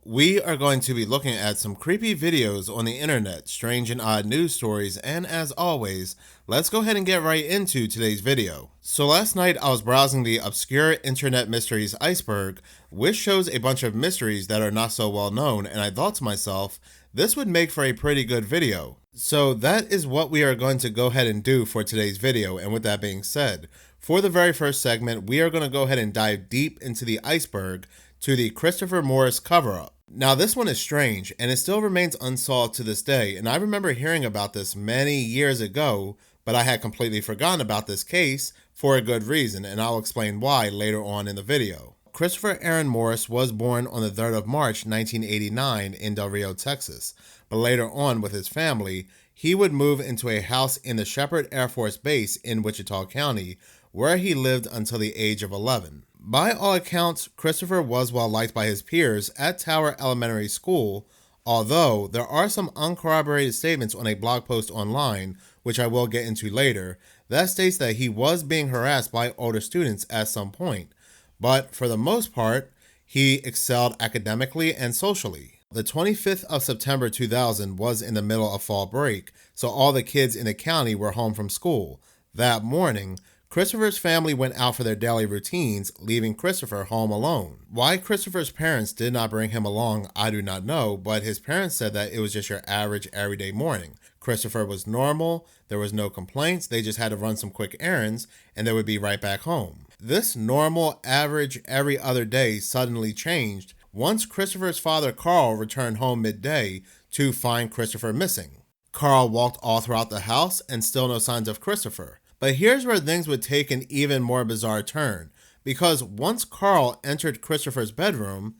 We are going to be looking at some creepy videos on the internet, strange and odd news stories, and as always, let's go ahead and get right into today's video. So last night I was browsing the Obscure Internet Mysteries iceberg, which shows a bunch of mysteries that are not so well known, and I thought to myself, this would make for a pretty good video. So that is what we are going to go ahead and do for today's video, and with that being said, for the very first segment, we are going to go ahead and dive deep into the iceberg to the Christopher Morris cover-up. Now this one is strange, and it still remains unsolved to this day, and I remember hearing about this many years ago, but I had completely forgotten about this case for a good reason, and I'll explain why later on in the video. Christopher Aaron Morris was born on the 3rd of March 1989 in Del Rio, Texas, but later on with his family, he would move into a house in the Shepherd Air Force Base in Wichita County, where he lived until the age of 11. By all accounts, Christopher was well liked by his peers at Tower Elementary School, although there are some uncorroborated statements on a blog post online, which I will get into later, that states that he was being harassed by older students at some point. But for the most part, he excelled academically and socially. The 25th of September 2000 was in the middle of fall break, so all the kids in the county were home from school. That morning, Christopher's family went out for their daily routines, leaving Christopher home alone. Why Christopher's parents did not bring him along, I do not know, but his parents said that it was just your average everyday morning. Christopher was normal, there was no complaints, they just had to run some quick errands, and they would be right back home. This normal, average, every other day suddenly changed once Christopher's father Carl returned home midday to find Christopher missing. Carl walked all throughout the house and still no signs of Christopher. But here's where things would take an even more bizarre turn, because once Carl entered Christopher's bedroom,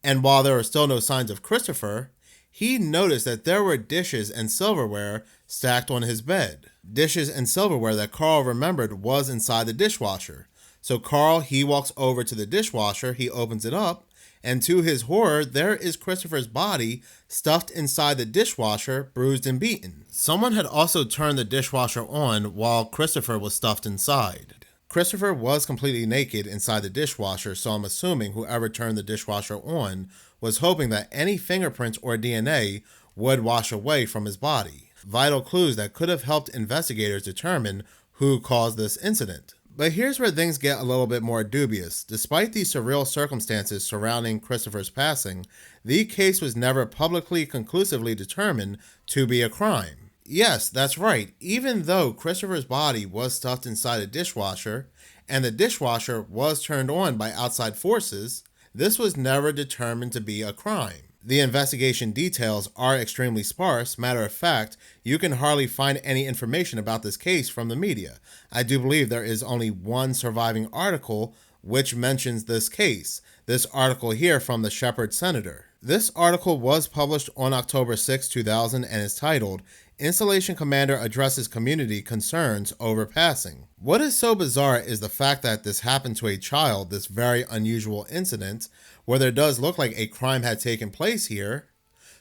and while there were still no signs of Christopher, he noticed that there were dishes and silverware stacked on his bed. Dishes and silverware that Carl remembered was inside the dishwasher. So Carl, he walks over to the dishwasher, he opens it up, and to his horror, there is Christopher's body stuffed inside the dishwasher, bruised and beaten. Someone had also turned the dishwasher on while Christopher was stuffed inside. Christopher was completely naked inside the dishwasher, so I'm assuming whoever turned the dishwasher on was hoping that any fingerprints or DNA would wash away from his body. Vital clues that could have helped investigators determine who caused this incident. But here's where things get a little bit more dubious. Despite the surreal circumstances surrounding Christopher's passing, the case was never publicly conclusively determined to be a crime. Yes, that's right. Even though Christopher's body was stuffed inside a dishwasher, and the dishwasher was turned on by outside forces, this was never determined to be a crime. The investigation details are extremely sparse. Matter of fact, you can hardly find any information about this case from the media. I do believe there is only one surviving article which mentions this case. This article here from the Shepherd Senator. This article was published on October 6, 2000 and is titled, Installation Commander Addresses Community Concerns Over Passing. What is so bizarre is the fact that this happened to a child, this very unusual incident, where there does look like a crime had taken place here.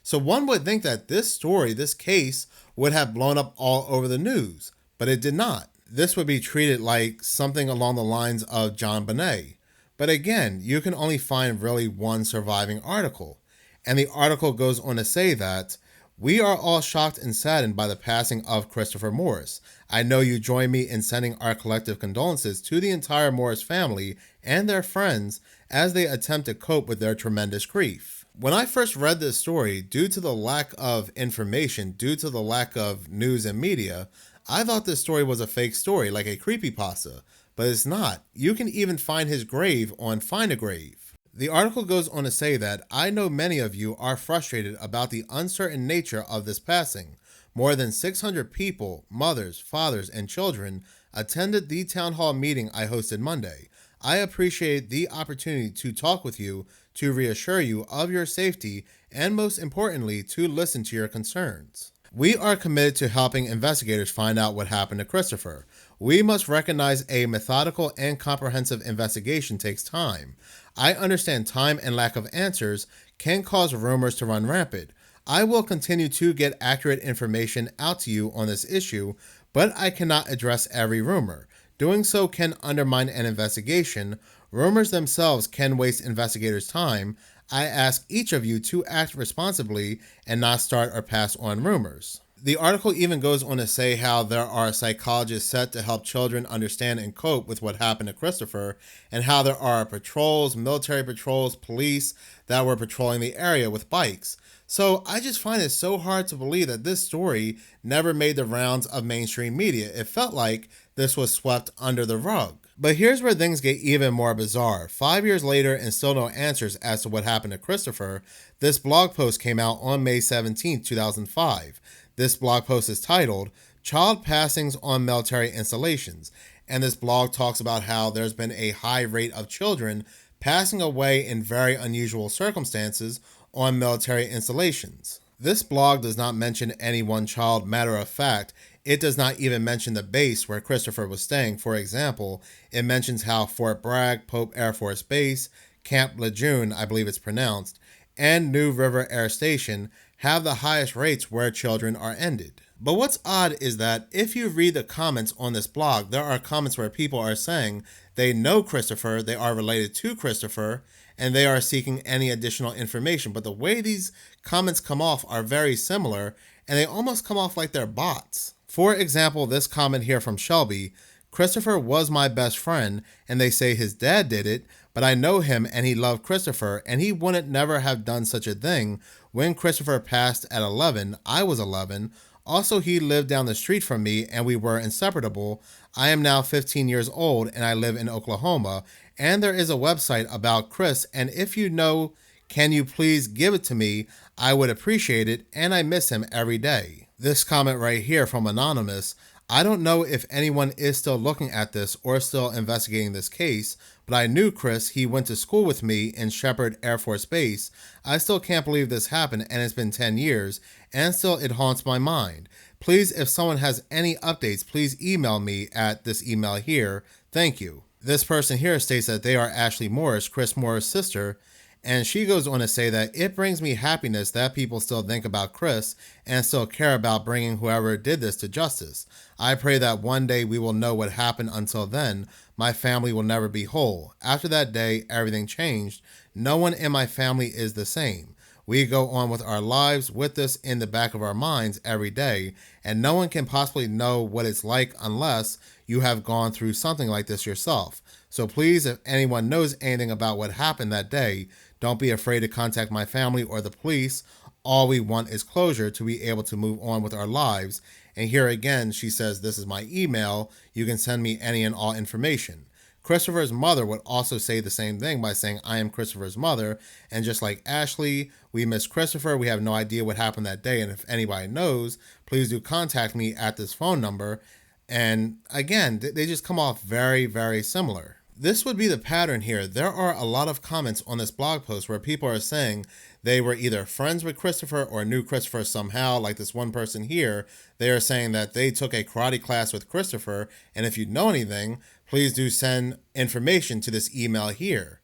So one would think that this story, this case, would have blown up all over the news, but it did not. This would be treated like something along the lines of John Bonet. But again, you can only find really one surviving article. And the article goes on to say that, we are all shocked and saddened by the passing of Christopher Morris. I know you join me in sending our collective condolences to the entire Morris family and their friends as they attempt to cope with their tremendous grief. When I first read this story, due to the lack of information, due to the lack of news and media, I thought this story was a fake story, like a creepypasta, but it's not. You can even find his grave on Find a Grave. The article goes on to say that, I know many of you are frustrated about the uncertain nature of this passing. More than 600 people, mothers, fathers, and children, attended the town hall meeting I hosted Monday. I appreciate the opportunity to talk with you, to reassure you of your safety, and most importantly, to listen to your concerns. We are committed to helping investigators find out what happened to Christopher. We must recognize a methodical and comprehensive investigation takes time. I understand time and lack of answers can cause rumors to run rampant. I will continue to get accurate information out to you on this issue, but I cannot address every rumor. Doing so can undermine an investigation. Rumors themselves can waste investigators' time. I ask each of you to act responsibly and not start or pass on rumors. The article even goes on to say how there are psychologists set to help children understand and cope with what happened to Christopher, and how there are patrols, military patrols, police that were patrolling the area with bikes. So I just find it so hard to believe that this story never made the rounds of mainstream media. It felt like this was swept under the rug. But here's where things get even more bizarre. 5 years later and still no answers as to what happened to Christopher, this blog post came out on May 17, 2005. This blog post is titled, Child Passings on Military Installations. And this blog talks about how there's been a high rate of children passing away in very unusual circumstances on military installations. This blog does not mention any one child. Matter of fact, it does not even mention the base where Christopher was staying. For example, it mentions how Fort Bragg, Pope Air Force Base, Camp Lejeune, I believe it's pronounced, and New River Air Station have the highest rates where children are ended. But what's odd is that if you read the comments on this blog, there are comments where people are saying they know Christopher, they are related to Christopher, and they are seeking any additional information. But the way these comments come off are very similar, and they almost come off like they're bots. For example, this comment here from Shelby, Christopher was my best friend, and they say his dad did it, but I know him and he loved Christopher, and he wouldn't never have done such a thing. When Christopher passed at 11, I was 11. Also, he lived down the street from me and we were inseparable. I am now 15 years old and I live in Oklahoma, and there is a website about Chris, and if you know, can you please give it to me? I would appreciate it, and I miss him every day. This comment right here from Anonymous, I don't know if anyone is still looking at this or still investigating this case, but I knew Chris. He went to school with me in Shepherd Air Force Base. I still can't believe this happened, and it's been 10 years, and still it haunts my mind. Please, if someone has any updates, please email me at this email here. Thank you. This person here states that they are Ashley Morris, Chris Morris' sister, and she goes on to say that it brings me happiness that people still think about Chris and still care about bringing whoever did this to justice. I pray that one day we will know what happened. Until then, my family will never be whole. After that day, everything changed. No one in my family is the same. We go on with our lives with this in the back of our minds every day, and no one can possibly know what it's like unless you have gone through something like this yourself. So please, if anyone knows anything about what happened that day, don't be afraid to contact my family or the police. All we want is closure to be able to move on with our lives. And here again, she says, this is my email. You can send me any and all information. Christopher's mother would also say the same thing by saying, I am Christopher's mother. And just like Ashley, we miss Christopher. We have no idea what happened that day. And if anybody knows, please do contact me at this phone number. And again, they just come off very, very similar. This would be the pattern here. There are a lot of comments on this blog post where people are saying they were either friends with Christopher or knew Christopher somehow. Like this one person here, they are saying that they took a karate class with Christopher. And if you know anything, please do send information to this email here.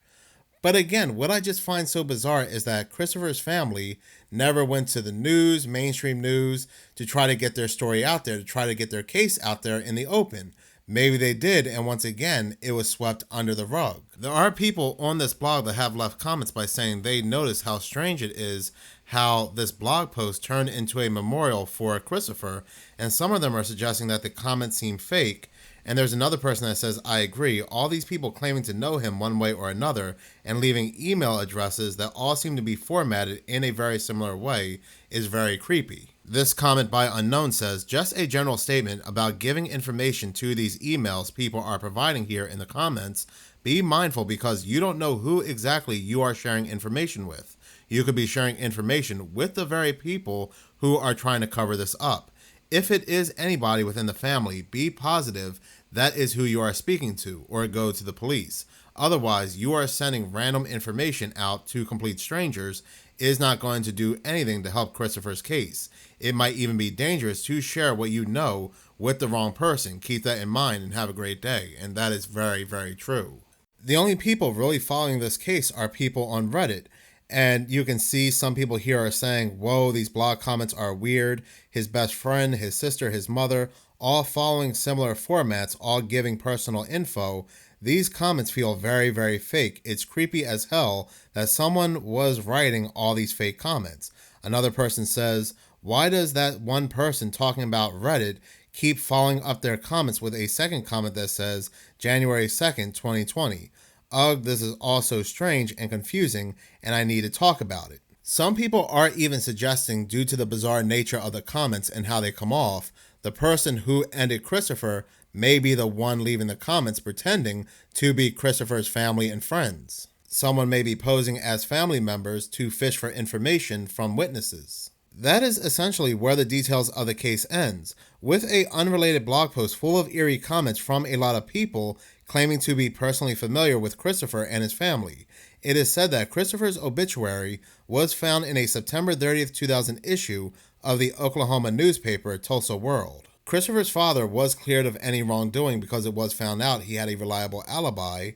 But again, what I just find so bizarre is that Christopher's family never went to the news, mainstream news, to try to get their story out there, to try to get their case out there in the open. Maybe they did, and once again, it was swept under the rug. There are people on this blog that have left comments by saying they notice how strange it is how this blog post turned into a memorial for Christopher, and some of them are suggesting that the comments seem fake. And there's another person that says, I agree, all these people claiming to know him one way or another and leaving email addresses that all seem to be formatted in a very similar way is very creepy. This comment by Unknown says, just a general statement about giving information to these emails people are providing here in the comments. Be mindful because you don't know who exactly you are sharing information with. You could be sharing information with the very people who are trying to cover this up. If it is anybody within the family, be positive that is who you are speaking to, or go to the police. Otherwise, you are sending random information out to complete strangers is not going to do anything to help Christopher's case. It might even be dangerous to share what you know with the wrong person. Keep that in mind and have a great day. And that is very, very true. The only people really following this case are people on Reddit. And you can see some people here are saying, whoa, these blog comments are weird. His best friend, his sister, his mother, all following similar formats, all giving personal info. These comments feel very, very fake. It's creepy as hell that someone was writing all these fake comments. Another person says, why does that one person talking about Reddit keep following up their comments with a second comment that says January 2nd, 2020? Ugh, this is all so strange and confusing, and I need to talk about it. Some people are even suggesting, due to the bizarre nature of the comments and how they come off, the person who ended Christopher may be the one leaving the comments pretending to be Christopher's family and friends. Someone may be posing as family members to fish for information from witnesses. That is essentially where the details of the case ends, with an unrelated blog post full of eerie comments from a lot of people claiming to be personally familiar with Christopher and his family. It is said that Christopher's obituary was found in a September 30th, 2000 issue of the Oklahoma newspaper Tulsa World. Christopher's father was cleared of any wrongdoing because it was found out he had a reliable alibi.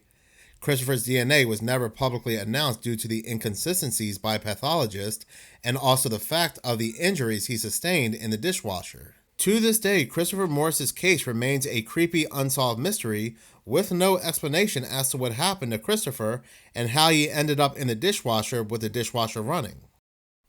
Christopher's DNA was never publicly announced due to the inconsistencies by pathologists and also the fact of the injuries he sustained in the dishwasher. To this day, Christopher Morris's case remains a creepy unsolved mystery with no explanation as to what happened to Christopher and how he ended up in the dishwasher with the dishwasher running.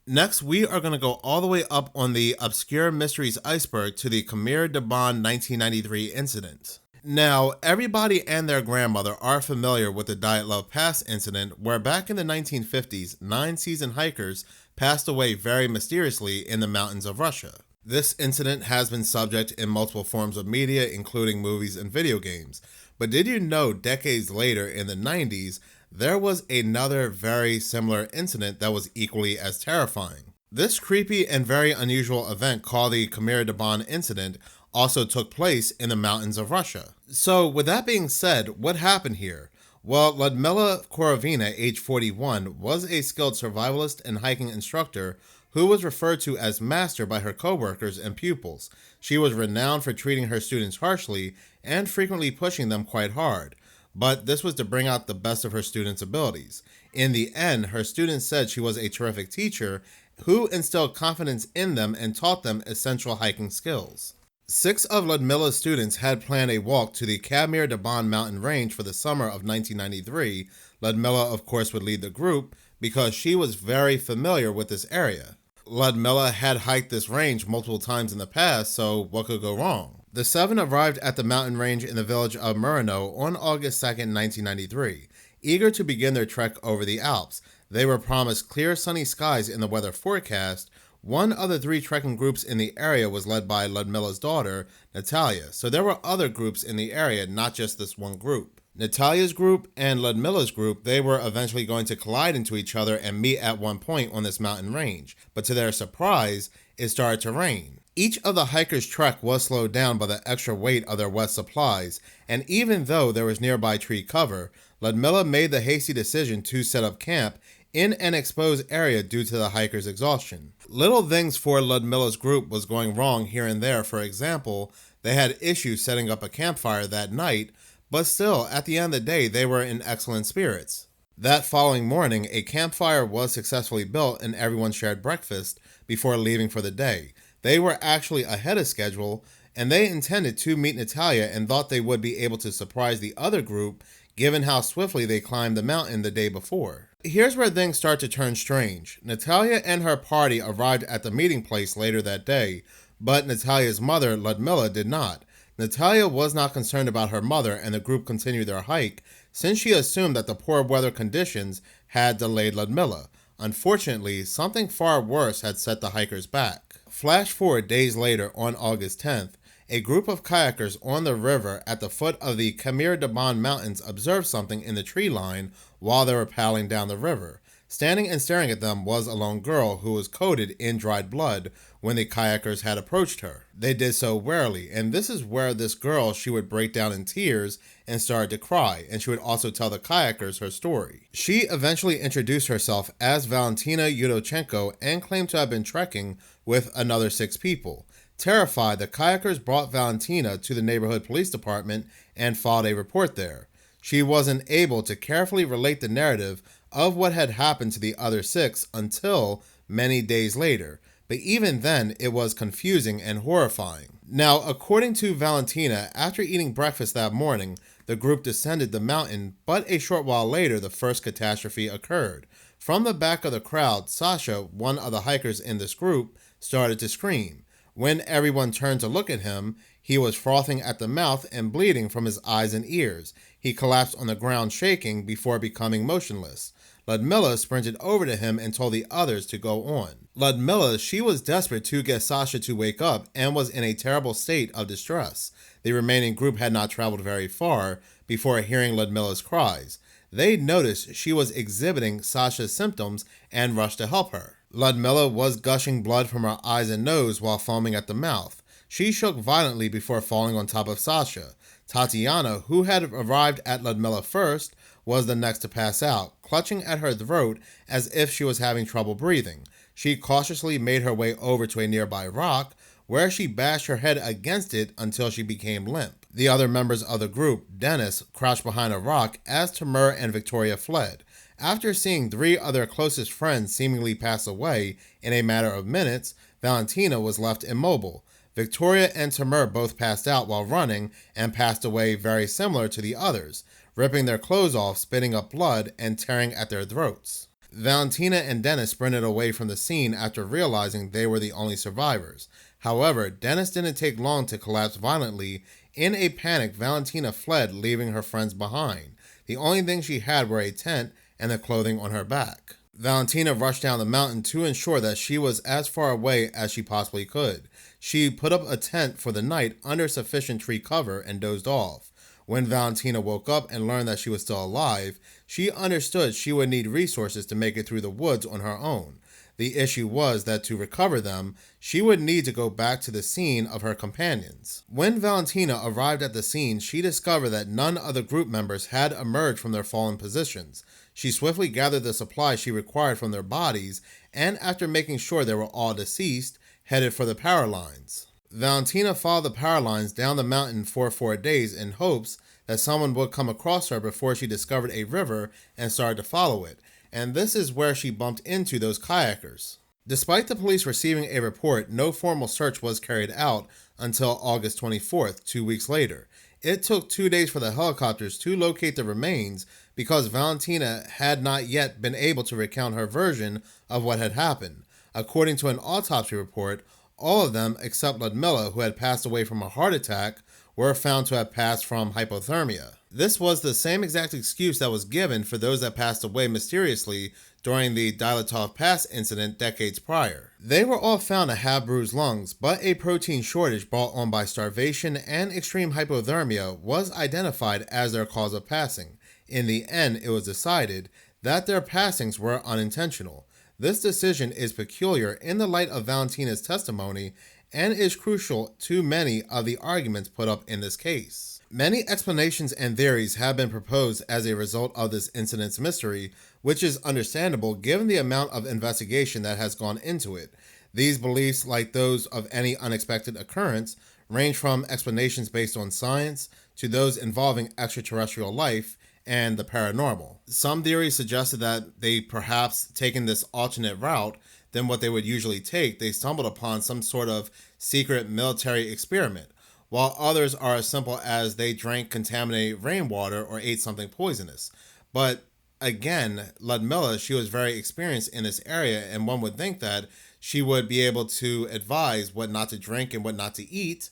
Next, we are going to go all the way up on the obscure mysteries iceberg to the Khamar Daban 1993 incident. Now, everybody and their grandmother are familiar with the Diet Love Pass incident, where back in the 1950s, 9 seasoned hikers passed away very mysteriously in the mountains of Russia. This incident has been subject in multiple forms of media, including movies and video games. But did you know decades later, in the 90s, there was another very similar incident that was equally as terrifying? This creepy and very unusual event, called the Khamar Daban incident, also took place in the mountains of Russia. So with that being said, what happened here? Well, Ludmila Korovina, age 41, was a skilled survivalist and hiking instructor who was referred to as Master by her coworkers and pupils. She was renowned for treating her students harshly and frequently pushing them quite hard, but this was to bring out the best of her students' abilities. In the end, her students said she was a terrific teacher who instilled confidence in them and taught them essential hiking skills. 6 of Ludmila's students had planned a walk to the Khamar Daban mountain range for the summer of 1993. Ludmila, of course, would lead the group because she was very familiar with this area. Ludmila had hiked this range multiple times in the past, so what could go wrong? The 7 arrived at the mountain range in the village of Murano on August 2nd, 1993. Eager to begin their trek over the Alps, they were promised clear sunny skies in the weather forecast. One of the 3 trekking groups in the area was led by Ludmila's daughter, Natalia, so there were other groups in the area, not just this one group. Natalia's group and Ludmila's group, they were eventually going to collide into each other and meet at one point on this mountain range, but to their surprise, it started to rain. Each of the hikers' trek was slowed down by the extra weight of their wet supplies, and even though there was nearby tree cover, Ludmila made the hasty decision to set up camp in an exposed area due to the hikers' exhaustion. Little things for Ludmila's group was going wrong here and there. For example, they had issues setting up a campfire that night, but still, at the end of the day, they were in excellent spirits. That following morning, a campfire was successfully built and everyone shared breakfast before leaving for the day. They were actually ahead of schedule, and they intended to meet Natalia and thought they would be able to surprise the other group given how swiftly they climbed the mountain the day before. Here's where things start to turn strange. Natalia and her party arrived at the meeting place later that day, but Natalia's mother, Ludmila, did not. Natalia was not concerned about her mother, and the group continued their hike since she assumed that the poor weather conditions had delayed Ludmila. Unfortunately, something far worse had set the hikers back. Flash forward days later, on August 10th, a group of kayakers on the river at the foot of the Khamar Daban mountains observed something in the tree line while they were paddling down the river. Standing and staring at them was a lone girl who was coated in dried blood when the kayakers had approached her. They did so warily, and this is where this girl, she would break down in tears and start to cry, and she would also tell the kayakers her story. She eventually introduced herself as Valentina Yudochenko and claimed to have been trekking with another 6 people. Terrified, the kayakers brought Valentina to the neighborhood police department and filed a report there. She wasn't able to carefully relate the narrative of what had happened to the other 6 until many days later, but even then it was confusing and horrifying. Now, according to Valentina, after eating breakfast that morning, the group descended the mountain, but a short while later, the first catastrophe occurred. From the back of the crowd, Sasha, one of the hikers in this group, started to scream. When everyone turned to look at him, he was frothing at the mouth and bleeding from his eyes and ears. He collapsed on the ground shaking before becoming motionless. Ludmilla sprinted over to him and told the others to go on. Ludmilla, she was desperate to get Sasha to wake up and was in a terrible state of distress. The remaining group had not traveled very far before hearing Ludmilla's cries. They noticed she was exhibiting Sasha's symptoms and rushed to help her. Ludmilla was gushing blood from her eyes and nose while foaming at the mouth. She shook violently before falling on top of Sasha. Tatiana, who had arrived at Ludmilla first, was the next to pass out, clutching at her throat as if she was having trouble breathing. She cautiously made her way over to a nearby rock, where she bashed her head against it until she became limp. The other members of the group, Dennis, crouched behind a rock as Timur and Victoria fled. After seeing 3 of their closest friends seemingly pass away in a matter of minutes, Valentina was left immobile. Victoria and Timur both passed out while running and passed away very similar to the others, ripping their clothes off, spitting up blood, and tearing at their throats. Valentina and Dennis sprinted away from the scene after realizing they were the only survivors. However, Dennis didn't take long to collapse violently. In a panic, Valentina fled, leaving her friends behind. The only thing she had were a tent and the clothing on her back. Valentina rushed down the mountain to ensure that she was as far away as she possibly could. She put up a tent for the night under sufficient tree cover and dozed off. When Valentina woke up and learned that she was still alive, she understood she would need resources to make it through the woods on her own. The issue was that to recover them, she would need to go back to the scene of her companions. When Valentina arrived at the scene, she discovered that none of the group members had emerged from their fallen positions. She swiftly gathered the supplies she required from their bodies, and after making sure they were all deceased, headed for the power lines. Valentina followed the power lines down the mountain for 4 days in hopes that someone would come across her before she discovered a river and started to follow it, and this is where she bumped into those kayakers. Despite the police receiving a report, no formal search was carried out until August 24th, 2 weeks later. It took 2 days for the helicopters to locate the remains because Valentina had not yet been able to recount her version of what had happened. According to an autopsy report, all of them, except Ludmilla, who had passed away from a heart attack, were found to have passed from hypothermia. This was the same exact excuse that was given for those that passed away mysteriously during the Dilatov Pass incident decades prior. They were all found to have bruised lungs, but a protein shortage brought on by starvation and extreme hypothermia was identified as their cause of passing. In the end, it was decided that their passings were unintentional. This decision is peculiar in the light of Valentina's testimony and is crucial to many of the arguments put up in this case. Many explanations and theories have been proposed as a result of this incident's mystery, which is understandable given the amount of investigation that has gone into it. These beliefs, like those of any unexpected occurrence, range from explanations based on science to those involving extraterrestrial life and the paranormal. Some theories suggested that they perhaps taken this alternate route than what they would usually take. They stumbled upon some sort of secret military experiment, while others are as simple as they drank contaminated rainwater or ate something poisonous. But again, Ludmilla, she was very experienced in this area, and one would think that she would be able to advise what not to drink and what not to eat,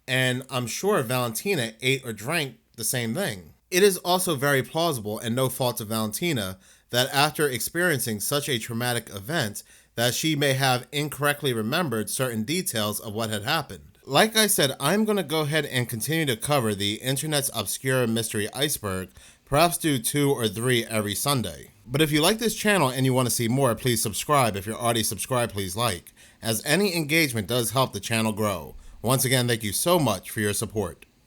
and I'm sure Valentina ate or drank the same thing. It is also very plausible, and no fault of Valentina, that after experiencing such a traumatic event, that she may have incorrectly remembered certain details of what had happened. Like I said, I'm going to go ahead and continue to cover the internet's obscure mystery iceberg, perhaps do 2 or 3 every Sunday. But if you like this channel and you want to see more, please subscribe. If you're already subscribed, please like, as any engagement does help the channel grow. Once again, thank you so much for your support.